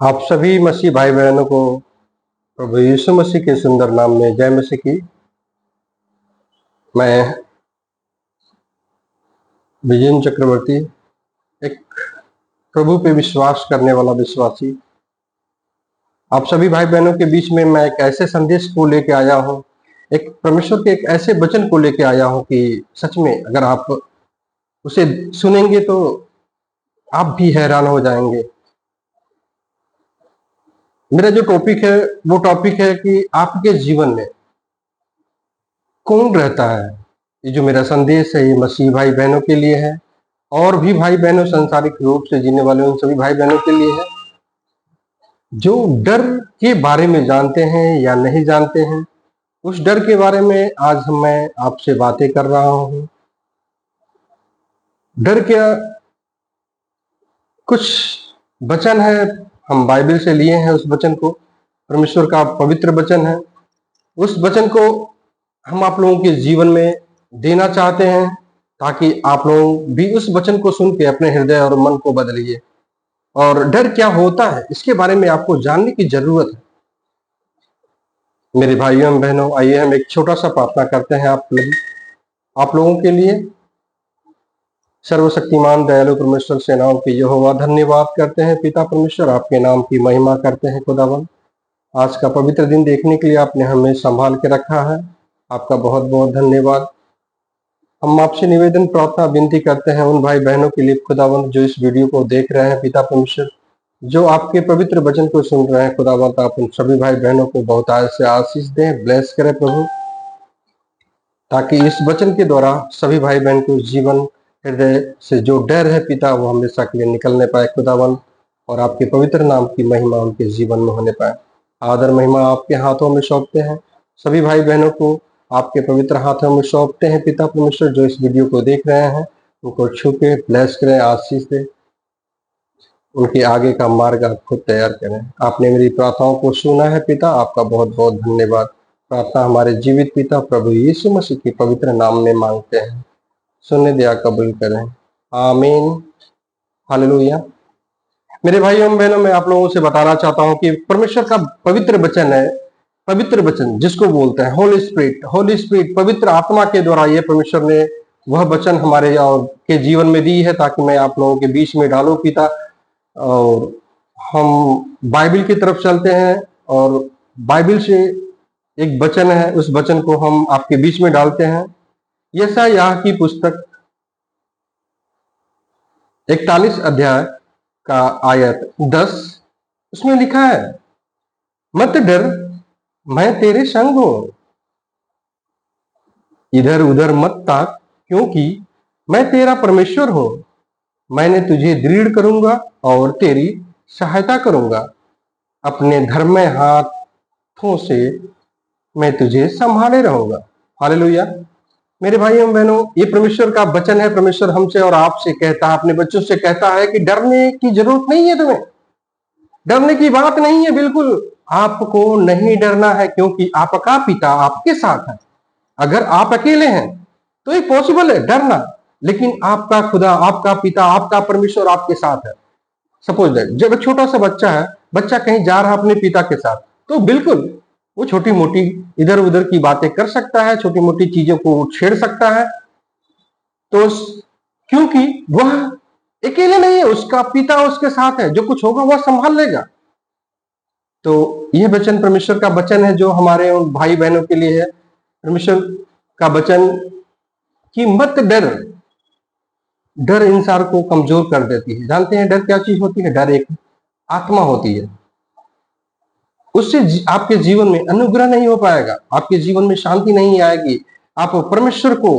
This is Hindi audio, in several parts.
आप सभी मसीह भाई बहनों को प्रभु यीशु मसीह के सुंदर नाम में जय मसीह की। मैं विजयन चक्रवर्ती, एक प्रभु पे विश्वास करने वाला विश्वासी, आप सभी भाई बहनों के बीच में मैं एक ऐसे संदेश को लेके आया हूँ, एक परमेश्वर के एक ऐसे वचन को लेके आया हूँ कि सच में अगर आप उसे सुनेंगे तो आप भी हैरान हो जाएंगे। मेरा जो टॉपिक है वो टॉपिक है कि आपके जीवन में कौन रहता है। ये जो मेरा संदेश है ये मसीह भाई बहनों के लिए है और भी भाई बहनों सांसारिक रूप से जीने वाले उन सभी भाई बहनों के लिए है जो डर के बारे में जानते हैं या नहीं जानते हैं। उस डर के बारे में आज मैं आपसे बातें कर रहा हूँ। डर क्या, कुछ वचन है हम बाइबल से लिए हैं, उस वचन को परमेश्वर का पवित्र वचन है, उस वचन को हम आप लोगों के जीवन में देना चाहते हैं ताकि आप लोग भी उस वचन को सुन के अपने हृदय और मन को बदलिए। और डर क्या होता है इसके बारे में आपको जानने की जरूरत है। मेरे भाइयों एवं बहनों, आइए हम एक छोटा सा प्रार्थना करते हैं आप लोगों के लिए। सर्वशक्तिमान दयालु परमेश्वर सेनाओं के यहोवा धन्यवाद करते हैं पिता परमेश्वर, आपके नाम की महिमा करते हैं खुदावन। आज का पवित्र दिन देखने के लिए आपने हमें संभाल के रखा है, आपका बहुत बहुत धन्यवाद। हम आपसे निवेदन प्रार्थना विनती करते हैं उन भाई बहनों के लिए खुदावंत जो इस वीडियो को देख रहे हैं पिता परमेश्वर, जो आपके पवित्र वचन को सुन रहे हैं खुदावंत, आप उन सभी भाई बहनों को बहुत आज से आशीष दें, ब्लेस करें प्रभु, ताकि इस वचन के द्वारा सभी भाई बहन को जीवन हृदय से जो डर है पिता वो हमेशा के लिए निकलने पाए खुदावंत, और आपके पवित्र नाम की महिमा उनके जीवन में होने पाए। आदर महिमा आपके हाथों में सौंपते हैं, सभी भाई बहनों को आपके पवित्र हाथों में सौंपते हैं पिता परमेश्वर। जो इस वीडियो को देख रहे हैं उनको छू के ब्लेस करें, आशीष दें, उनके आगे का मार्ग आप खुद तैयार करें। आपने मेरी प्रार्थनाओं को सुना है पिता, आपका बहुत बहुत धन्यवाद। प्रार्थना हमारे जीवित पिता प्रभु यीशु मसीह के पवित्र नाम में मांगते हैं, सुनने दिया कबूल करें, आमीन, हालेलुया। मेरे भाइयों एवं बहनों, मैं आप लोगों से बताना चाहता हूं कि परमेश्वर का पवित्र वचन है, पवित्र वचन जिसको बोलते हैं होली स्पिरिट, होली स्पिरिट पवित्र आत्मा के द्वारा ये परमेश्वर ने वह वचन हमारे के जीवन में दी है ताकि मैं आप लोगों के बीच में डालूं पिता। और हम बाइबल की तरफ चलते हैं और बाइबल से एक वचन है, उस वचन को हम आपके बीच में डालते हैं। यशायाह की पुस्तक 41 अध्याय का आयत 10, उसमें लिखा है, मत डर, मैं तेरे संग हूं, इधर उधर मत ताक, क्योंकि मैं तेरा परमेश्वर हूं। मैंने तुझे दृढ़ करूंगा और तेरी सहायता करूंगा, अपने धर्म हाथों से मैं तुझे संभाले रहूंगा। हालेलुया। मेरे भाइयों एवं बहनों, ये परमेश्वर का वचन है। परमेश्वर हमसे और आपसे कहता है, अपने बच्चों से कहता है कि डरने की जरूरत नहीं है, तुम्हें डरने की बात नहीं है, बिल्कुल आपको नहीं डरना है, क्योंकि आपका पिता आपके साथ है। अगर आप अकेले हैं तो ये पॉसिबल है डरना, लेकिन आपका खुदा, आपका पिता, आपका परमेश्वर आपके साथ है। सपोज दैट जब एक छोटा सा बच्चा है, बच्चा कहीं जा रहा है अपने पिता के साथ, तो बिल्कुल वो छोटी मोटी इधर उधर की बातें कर सकता है, छोटी मोटी चीजों को छेड़ सकता है, तो क्योंकि वह अकेले नहीं है, उसका पिता उसके साथ है, जो कुछ होगा वह संभाल लेगा। तो यह वचन परमेश्वर का वचन है जो हमारे उन भाई बहनों के लिए है। परमेश्वर का वचन कि मत डर, डर इंसान को कमजोर कर देती है। जानते हैं डर क्या चीज होती है? डर एक आत्मा होती है, उससे आपके जीवन में अनुग्रह नहीं हो पाएगा, आपके जीवन में शांति नहीं आएगी, आप परमेश्वर को,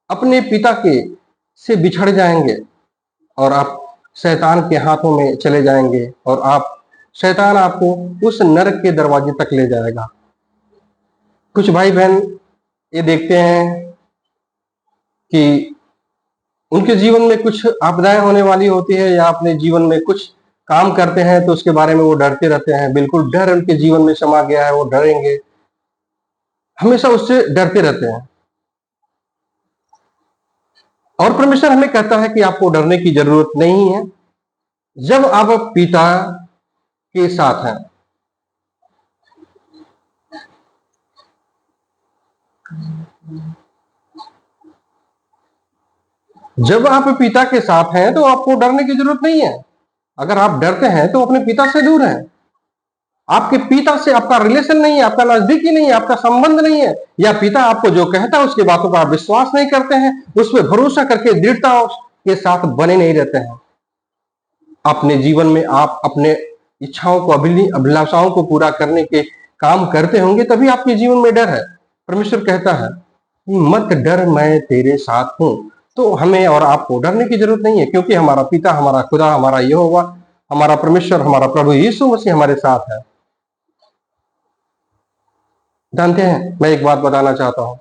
अपने पिता के से बिछड़ जाएंगे और आप शैतान के हाथों में चले जाएंगे और आप शैतान आपको उस नरक के दरवाजे तक ले जाएगा। कुछ भाई बहन ये देखते हैं कि उनके जीवन में कुछ आपदाएं होने वाली होती है या अपने जीवन में कुछ काम करते हैं तो उसके बारे में वो डरते रहते हैं। बिल्कुल डर उनके जीवन में समा गया है, वो डरेंगे, हमेशा उससे डरते रहते हैं। और परमेश्वर हमें कहता है कि आपको डरने की जरूरत नहीं है। जब आप पिता के साथ हैं। जब आप पिता के साथ हैं तो आपको डरने की जरूरत नहीं है। अगर आप डरते हैं तो अपने पिता से दूर हैं। आपके पिता से आपका रिलेशन नहीं है, आपका नजदीकी नहीं है, आपका संबंध नहीं है, या पिता आपको जो कहता है उसकी बातों पर आप विश्वास नहीं करते हैं, उस पर भरोसा करके दृढ़ता के साथ बने नहीं रहते हैं। अपने जीवन में आप अपने इच्छाओं को, अभिलाषाओं को पूरा करने के काम करते होंगे, तभी आपके जीवन में डर है। परमेश्वर कहता है मत डर, मैं तेरे साथ हूं। तो हमें और आपको डरने की जरूरत नहीं है, क्योंकि हमारा पिता, हमारा खुदा, हमारा यहोवा, हमारा परमेश्वर, हमारा प्रभु यीशु मसीह हमारे साथ है। जानते हैं, मैं एक बात बताना चाहता हूं।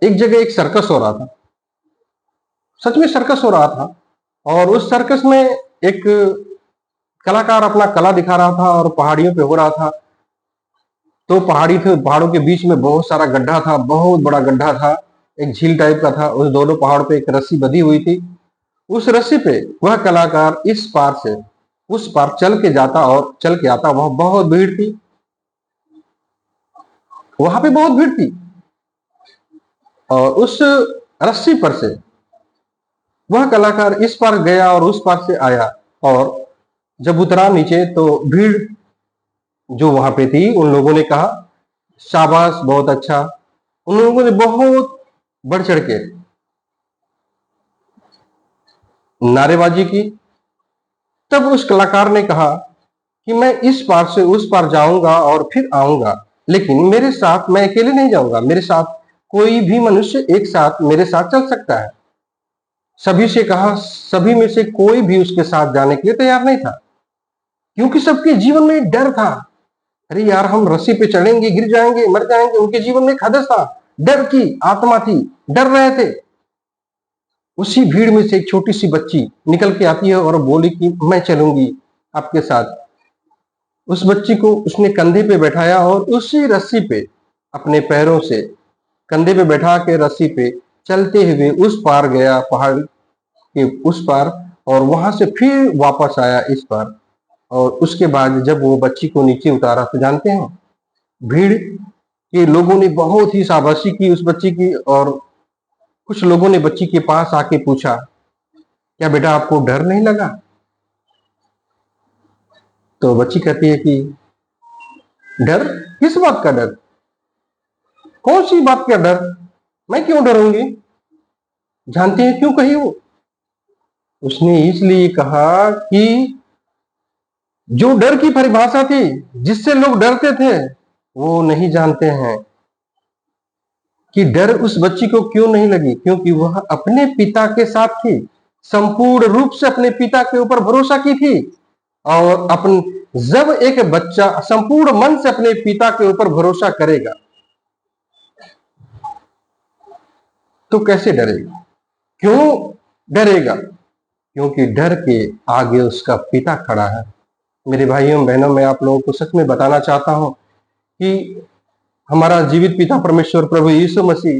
एक जगह एक सर्कस हो रहा था, सच में सर्कस हो रहा था, और उस सर्कस में एक कलाकार अपना कला दिखा रहा था और पहाड़ियों पे हो रहा था। तो पहाड़ी थे, पहाड़ों के बीच में बहुत सारा गड्ढा था, बहुत बड़ा गड्ढा था, एक झील टाइप का था। उस दोनों पहाड़ पे एक रस्सी बंधी हुई थी। उस रस्सी पे वह कलाकार इस पार से उस पार चल के जाता और चल के आता। वह बहुत भीड़ थी, वहां पे बहुत भीड़ थी, और उस रस्सी पर से वह कलाकार इस पार गया और उस पार से आया, और जब उतरा नीचे तो भीड़ जो वहां पे थी उन लोगों ने कहा शाबाश, बहुत अच्छा। उन लोगों ने बहुत बढ़ चढ़ के नारेबाजी की। तब उस कलाकार ने कहा कि मैं इस पार से उस पार जाऊंगा और फिर आऊंगा, लेकिन मेरे साथ, मैं अकेले नहीं जाऊंगा, मेरे साथ कोई भी मनुष्य एक साथ मेरे साथ चल सकता है। सभी से कहा, सभी में से कोई भी उसके साथ जाने के लिए तैयार नहीं था, क्योंकि सबके जीवन में डर था। अरे यार, हम रस्सी पे चढ़ेंगे, गिर जाएंगे, मर जाएंगे। उनके जीवन में एक हदस था, डर की आत्मा थी, डर रहे थे। उसी भीड़ में से एक छोटी सी बच्ची निकल के आती है और बोली कि मैं चलूंगी आपके साथ। उस बच्ची को उसने कंधे पे बैठाया और उसी रस्सी पे अपने पैरों से कंधे पे बैठा के रस्सी पे चलते हुए उस पार गया, पहाड़ के उस पार, और वहां से फिर वापस आया इस पार। और उसके बाद जब वो बच्ची को नीचे उतारा तो जानते हैं, भीड़ के लोगों ने बहुत ही शाबाशी की उस बच्ची की, और कुछ लोगों ने बच्ची के पास आके पूछा, क्या बेटा आपको डर नहीं लगा? तो बच्ची कहती है कि डर? किस बात का डर? कौन सी बात का डर? मैं क्यों डरूंगी? जानते हैं क्यों कही वो? उसने इसलिए कहा कि जो डर की परिभाषा थी, जिससे लोग डरते थे, वो नहीं जानते हैं कि डर उस बच्ची को क्यों नहीं लगी, क्योंकि वह अपने पिता के साथ थी, संपूर्ण रूप से अपने पिता के ऊपर भरोसा की थी। और अपन जब एक बच्चा संपूर्ण मन से अपने पिता के ऊपर भरोसा करेगा तो कैसे डरेगा? क्यों डरेगा? क्योंकि डर के आगे उसका पिता खड़ा है। मेरे भाइयों बहनों, मैं आप लोगों को सच में बताना चाहता हूं कि हमारा जीवित पिता परमेश्वर प्रभु यीशु मसीह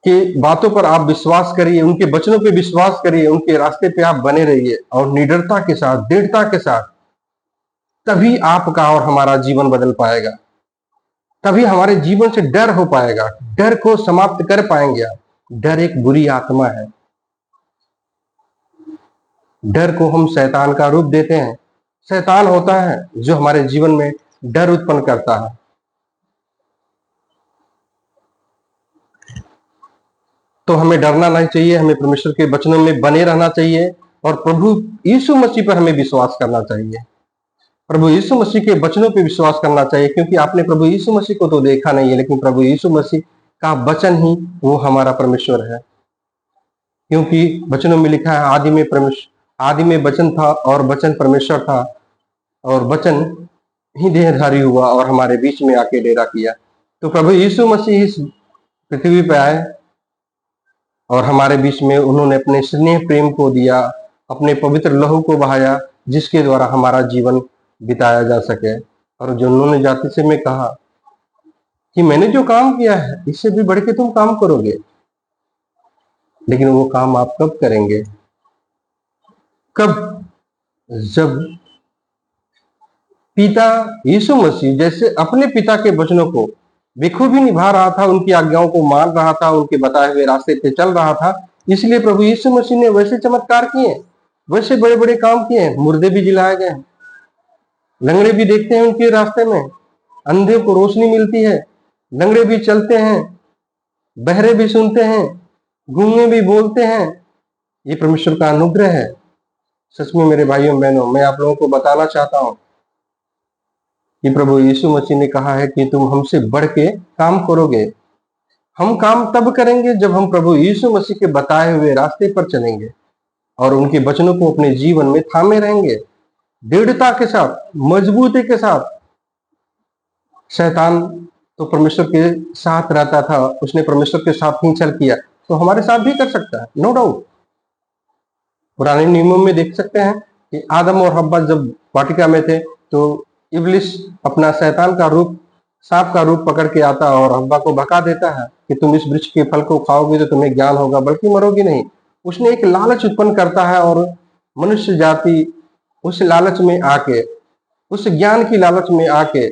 की बातों पर आप विश्वास करिए, उनके वचनों पे विश्वास करिए, उनके रास्ते पे आप बने रहिए और निडरता के साथ, दृढ़ता के साथ, तभी आपका और हमारा जीवन बदल पाएगा। तभी हमारे जीवन से डर हो पाएगा, डर को समाप्त कर पाएंगे आप। डर एक बुरी आत्मा है। डर को हम शैतान का रूप देते हैं। शैतान होता है जो हमारे जीवन में डर उत्पन्न करता है। तो हमें डरना नहीं चाहिए, हमें परमेश्वर के वचनों में बने रहना चाहिए और प्रभु यीशु मसीह पर हमें विश्वास करना चाहिए। प्रभु यीशु मसीह के वचनों पर विश्वास करना चाहिए, क्योंकि आपने प्रभु यीशु मसीह को तो देखा नहीं है, लेकिन प्रभु यीशु मसीह का वचन ही वो हमारा परमेश्वर है। क्योंकि वचनों में लिखा है, आदि में वचन था और वचन परमेश्वर था, और वचन ही देहधारी हुआ और हमारे बीच में आके डेरा किया। तो प्रभु यीशु मसीह इस पृथ्वी पे आए और हमारे बीच में उन्होंने अपने स्नेह प्रेम को दिया, अपने पवित्र लहू को बहाया, जिसके द्वारा हमारा जीवन बिताया जा सके। और जो उन्होंने जाति से में कहा कि मैंने जो काम किया है इससे भी बढ़ के तुम काम करोगे, लेकिन वो काम आप कब करेंगे? कब? जब पिता यीशु मसीह जैसे अपने पिता के वचनों को बेखूबी निभा रहा था, उनकी आज्ञाओं को मान रहा था, उनके बताए हुए रास्ते पे चल रहा था, इसलिए प्रभु यीशु मसीह ने वैसे चमत्कार किए, वैसे बड़े बड़े काम किए। मुर्दे भी जिलाए गए, लंगड़े भी देखते हैं उनके रास्ते में, अंधे को रोशनी मिलती है, लंगड़े भी चलते हैं, बहरे भी सुनते हैं, गूंगे भी बोलते हैं। ये परमेश्वर का अनुग्रह है। सच में मेरे भाइयों बहनों, मैं आप लोगों को बताना चाहता हूं कि प्रभु यीशु मसीह ने कहा है कि तुम हमसे बढ़ के काम करोगे। हम काम तब करेंगे जब हम प्रभु यीशु मसीह के बताए हुए रास्ते पर चलेंगे और उनके वचनों को अपने जीवन में थामे रहेंगे, दृढ़ता के साथ, मजबूती के साथ। शैतान तो परमेश्वर के साथ रहता था, उसने परमेश्वर के साथ ही छल किया, तो हमारे साथ भी कर सकता है, नो डाउट। पुराने नियमों में देख सकते हैं कि आदम और हव्वा जब वाटिका में थे तो इब्लिस अपना शैतान का रूप, सांप का रूप पकड़ के आता और हव्वा को भगा देता है कि तुम इस वृक्ष के फल को खाओगे तो तुम्हें ज्ञान होगा, बल्कि मरोगे नहीं। उसने एक लालच उत्पन्न करता है और मनुष्य जाति उस लालच में आके, उस ज्ञान की लालच में आके,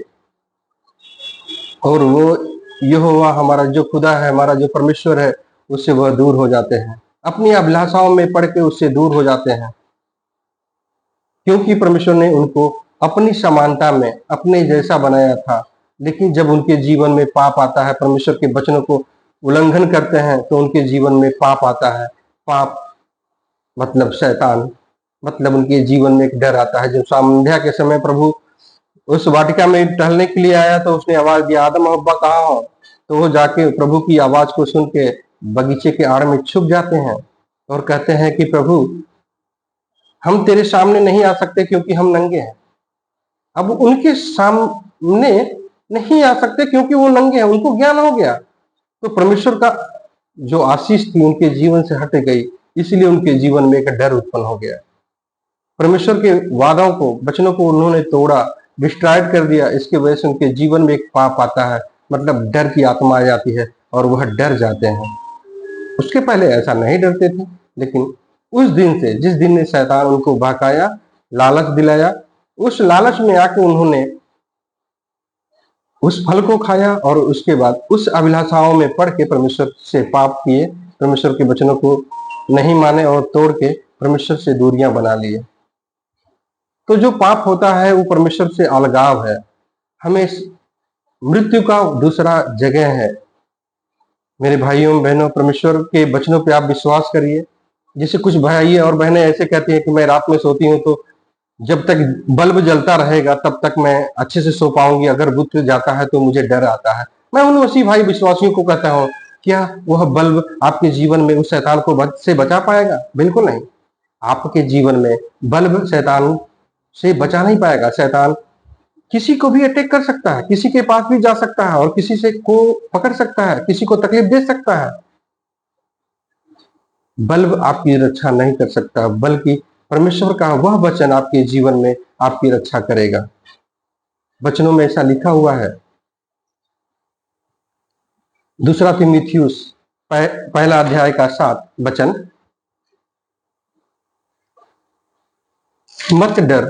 और वो यहोवा हमारा जो खुदा है, हमारा जो परमेश्वर है, उससे वह दूर हो जाते हैं, अपनी अभिलाषाओं में पड़ के उससे दूर हो जाते हैं, क्योंकि परमेश्वर ने उनको अपनी समानता में अपने जैसा बनाया था। लेकिन जब उनके जीवन में पाप आता है, परमेश्वर के वचनों को उल्लंघन करते हैं, तो उनके जीवन में पाप आता है। पाप मतलब शैतान, मतलब उनके जीवन में एक डर आता है। जब संध्या के समय प्रभु उस वाटिका में टहलने के लिए आया तो उसने आवाज दिया, आदम हव्वा कहाँ हो? तो वो जाके प्रभु की आवाज को सुन के बगीचे के आड़ में छुप जाते हैं और कहते हैं कि प्रभु, हम तेरे सामने नहीं आ सकते क्योंकि हम नंगे हैं। अब उनके सामने नहीं आ सकते क्योंकि वो नंगे हैं, उनको ज्ञान हो गया। तो परमेश्वर का जो आशीष थी उनके जीवन से हट गई, इसलिए उनके जीवन में एक डर उत्पन्न हो गया। परमेश्वर के वादों को, वचनों को उन्होंने तोड़ा, डिस्ट्रॉयड कर दिया। इसके वजह से उनके जीवन में एक पाप आता है, मतलब डर की आत्मा आ जाती है और वह डर जाते हैं। उसके पहले ऐसा नहीं डरते थे, लेकिन उस दिन से, जिस दिन ने शैतान उनको बहकाया, लालच दिलाया, उस लालच में आके उन्होंने उस फल को खाया और उसके बाद उस अभिलाषाओं में पड़ के परमेश्वर से पाप किए, परमेश्वर के वचनों को नहीं माने और तोड़ के परमेश्वर से दूरियां बना लिए। तो जो पाप होता है वो परमेश्वर से अलगाव है, हमें मृत्यु का दूसरा जगह है। मेरे भाइयों बहनों, परमेश्वर के वचनों पे आप विश्वास करिए। जैसे कुछ भाई और बहनें ऐसे कहती हैं कि मैं रात में सोती हूँ तो जब तक बल्ब जलता रहेगा तब तक मैं अच्छे से सो पाऊंगी, अगर बुझ जाता है तो मुझे डर आता है। मैं उन उसी भाई विश्वासियों को कहता हूँ, क्या वह बल्ब आपके जीवन में उस शैतान को से बचा पाएगा? बिल्कुल नहीं। आपके जीवन में बल्ब शैतान से बचा नहीं पाएगा। शैतान किसी को भी अटैक कर सकता है, किसी के पास भी जा सकता है और किसी से को पकड़ सकता है, किसी को तकलीफ दे सकता है। बल्ब आपकी रक्षा नहीं कर सकता, बल्कि परमेश्वर का वह वचन आपके जीवन में आपकी रक्षा करेगा। वचनों में ऐसा लिखा हुआ है। दूसरा तीमुथियुस पहला अध्याय का 7 वचन, मत डर